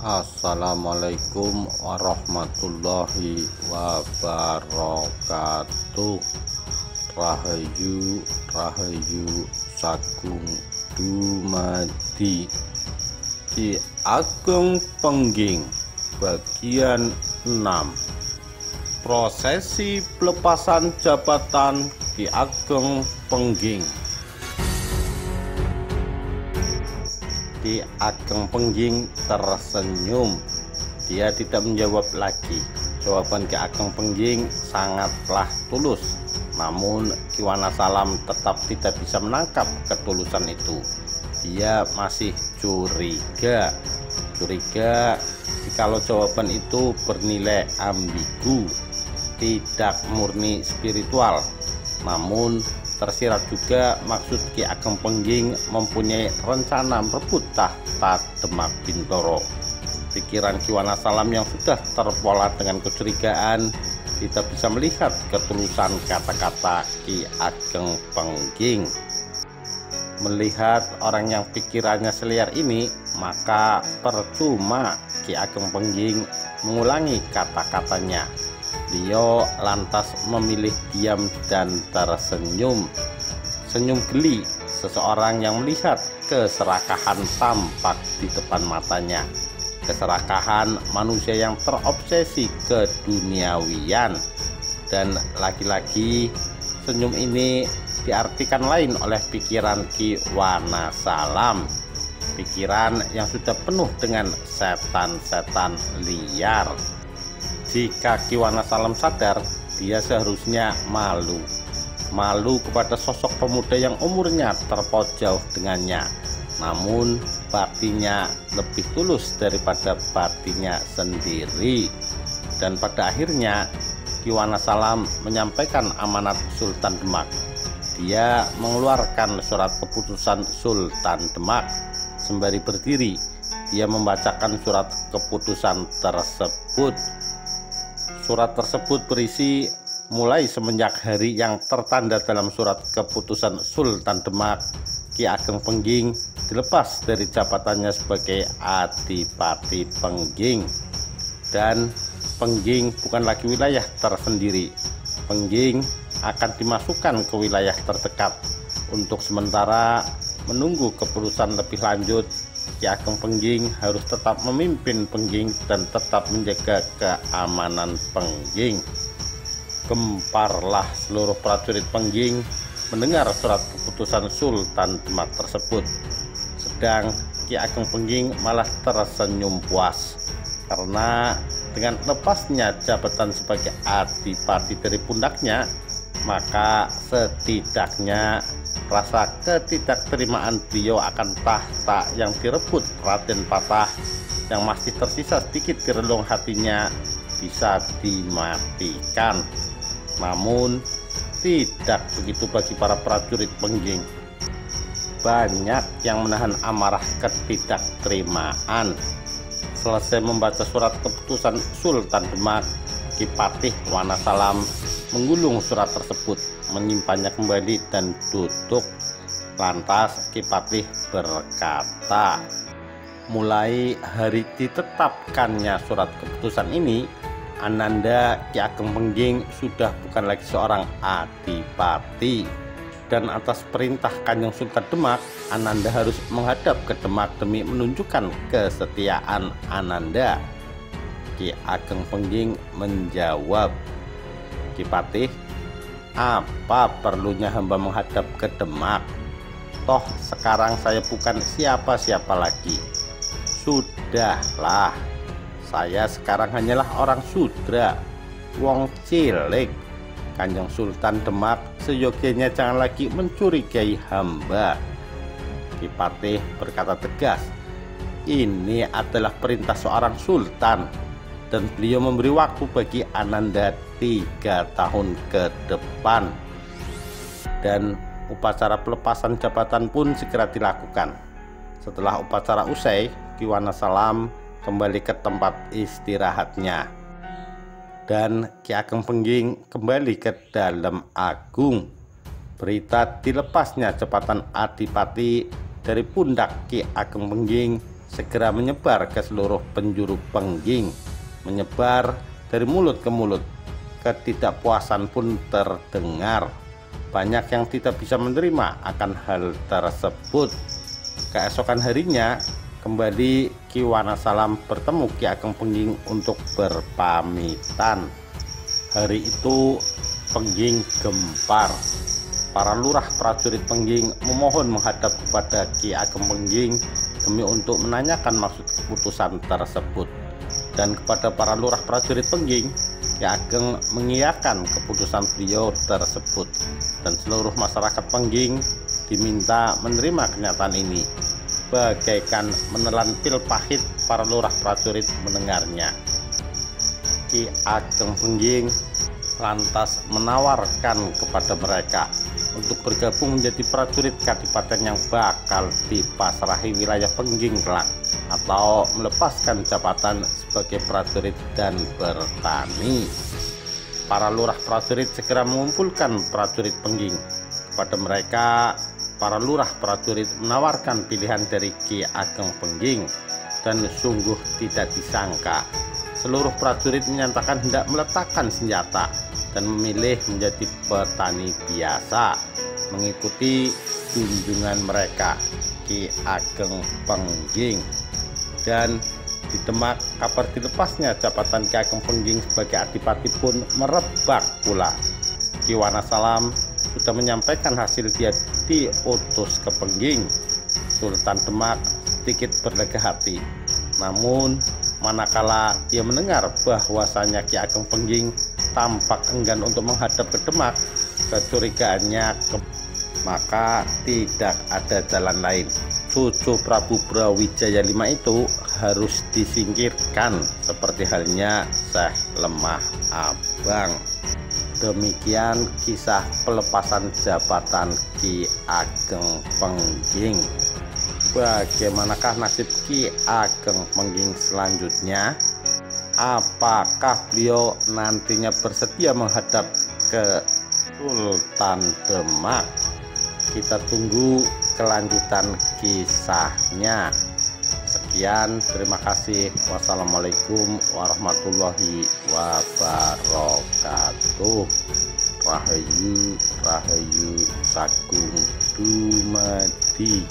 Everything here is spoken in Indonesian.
Assalamualaikum warahmatullahi wabarakatuh. Rahayu Rahayu Sagung Dumadi Ki Ageng Pengging bagian 6. Prosesi pelepasan jabatan Ki Ageng Pengging. Ki Ageng Pengging tersenyum. Dia tidak menjawab lagi. Jawaban Ki Ageng Pengging sangatlah tulus. Namun Ki Wanasalam tetap tidak bisa menangkap ketulusan itu. Dia masih curiga jikalau jawaban itu bernilai ambigu, tidak murni spiritual. Namun tersirat juga maksud Ki Ageng Pengging mempunyai rencana merebut tahta Demak Bintoro. Pikiran Ki Wanasalam yang sudah terpola dengan kecurigaan tidak bisa melihat ketulusan kata-kata Ki Ageng Pengging. Melihat orang yang pikirannya seliar ini, maka percuma Ki Ageng Pengging mengulangi kata-katanya. Beliau lantas memilih diam dan tersenyum. Senyum geli seseorang yang melihat keserakahan tampak di depan matanya. Keserakahan manusia yang terobsesi keduniawian. Dan lagi-lagi senyum ini diartikan lain oleh pikiran Ki Wanasalam. Pikiran yang sudah penuh dengan setan-setan liar. Jika Ki Wanasalam sadar, dia seharusnya malu kepada sosok pemuda yang umurnya terpojok dengannya. Namun batinnya lebih tulus daripada batinnya sendiri. Dan pada akhirnya Ki Wanasalam menyampaikan amanat Sultan Demak. Dia mengeluarkan surat keputusan Sultan Demak. Sembari berdiri, dia membacakan surat keputusan tersebut. Surat tersebut berisi, mulai semenjak hari yang tertanda dalam surat keputusan Sultan Demak, Ki Ageng Pengging dilepas dari jabatannya sebagai Adipati Pengging. Dan Pengging bukan lagi wilayah tersendiri. Pengging akan dimasukkan ke wilayah terdekat. Untuk sementara menunggu keputusan lebih lanjut, Ki Ageng Pengging harus tetap memimpin Pengging dan tetap menjaga keamanan Pengging. Gemparlah seluruh prajurit Pengging mendengar surat keputusan Sultan Demak tersebut. Sedang Ki Ageng Pengging malah tersenyum puas, karena dengan lepasnya jabatan sebagai adipati dari pundaknya, maka setidaknya rasa ketidakterimaan beliau akan tahta yang direbut Raden Patah yang masih tersisa sedikit di relung hatinya bisa dimatikan. Namun tidak begitu bagi para prajurit Pengging. Banyak yang menahan amarah ketidakterimaan. Selesai membaca surat keputusan Sultan Demak, Ki Patih Wanasalam menggulung surat tersebut, menyimpannya kembali dan duduk. Lantas Ki Patih berkata, mulai hari ditetapkannya surat keputusan ini, Ananda Ki Ageng Pengging sudah bukan lagi seorang adipati. Dan atas perintah Kanjeng Sultan Demak, Ananda harus menghadap ke Demak demi menunjukkan kesetiaan Ananda. Ki Ageng Pengging menjawab, Ki Patih, apa perlunya hamba menghadap ke Demak? Toh sekarang saya bukan siapa-siapa lagi. Sudahlah, saya sekarang hanyalah orang sudra, wong cilik. Kanjeng Sultan Demak seyogyanya jangan lagi mencurigai hamba. Ki Patih berkata tegas, ini adalah perintah seorang sultan, dan beliau memberi waktu bagi Ananda 3 tahun ke depan. Dan upacara pelepasan jabatan pun segera dilakukan. Setelah upacara usai, Ki Wanasalam kembali ke tempat istirahatnya. Dan Ki Ageng Pengging kembali ke dalam agung. Berita dilepasnya jabatan adipati dari pundak Ki Ageng Pengging segera menyebar ke seluruh penjuru Pengging, menyebar dari mulut ke mulut. Ketidakpuasan pun terdengar. Banyak yang tidak bisa menerima akan hal tersebut. Keesokan harinya, kembali Ki Wanasalam bertemu Ki Ageng Pengging untuk berpamitan. Hari itu Pengging gempar. Para lurah prajurit Pengging memohon menghadap kepada Ki Ageng Pengging demi untuk menanyakan maksud keputusan tersebut. Dan kepada para lurah prajurit Pengging, Ki Ageng mengiyakan keputusan beliau tersebut, dan seluruh masyarakat Pengging diminta menerima kenyataan ini. Bagaikan menelan pil pahit, para lurah prajurit mendengarnya. Ki Ageng Pengging lantas menawarkan kepada mereka untuk bergabung menjadi prajurit kadipaten yang bakal dipasrahi wilayah Pengging kelak, atau melepaskan jabatan sebagai prajurit dan bertani. Para lurah prajurit segera mengumpulkan prajurit Pengging. Kepada mereka, para lurah prajurit menawarkan pilihan dari Ki Ageng Pengging, dan sungguh tidak disangka seluruh prajurit menyatakan hendak meletakkan senjata dan memilih menjadi petani biasa, mengikuti junjungan mereka Ki Ageng Pengging. Dan di Demak, kabar dilepasnya jabatan Ki Ageng Pengging sebagai adipati pun merebak pula. Ki Wanasalam sudah menyampaikan hasil dia diutus ke Pengging. Sultan Demak sedikit berlega hati. Namun manakala dia mendengar bahwasanya Ki Ageng Pengging tampak enggan untuk menghadap ke Demak, kecurigaannya maka tidak ada jalan lain. Cucu Prabu Brawijaya V itu harus disingkirkan, seperti halnya Syekh Lemah Abang. Demikian kisah pelepasan jabatan Ki Ageng Pengging. Bagaimanakah nasib Ki Ageng Pengging selanjutnya? Apakah beliau nantinya bersedia menghadap ke Sultan Demak? Kita tunggu kelanjutan kisahnya. Sekian, terima kasih. Wassalamualaikum warahmatullahi wabarakatuh. Rahayu, Rahayu Sagung Dumadi.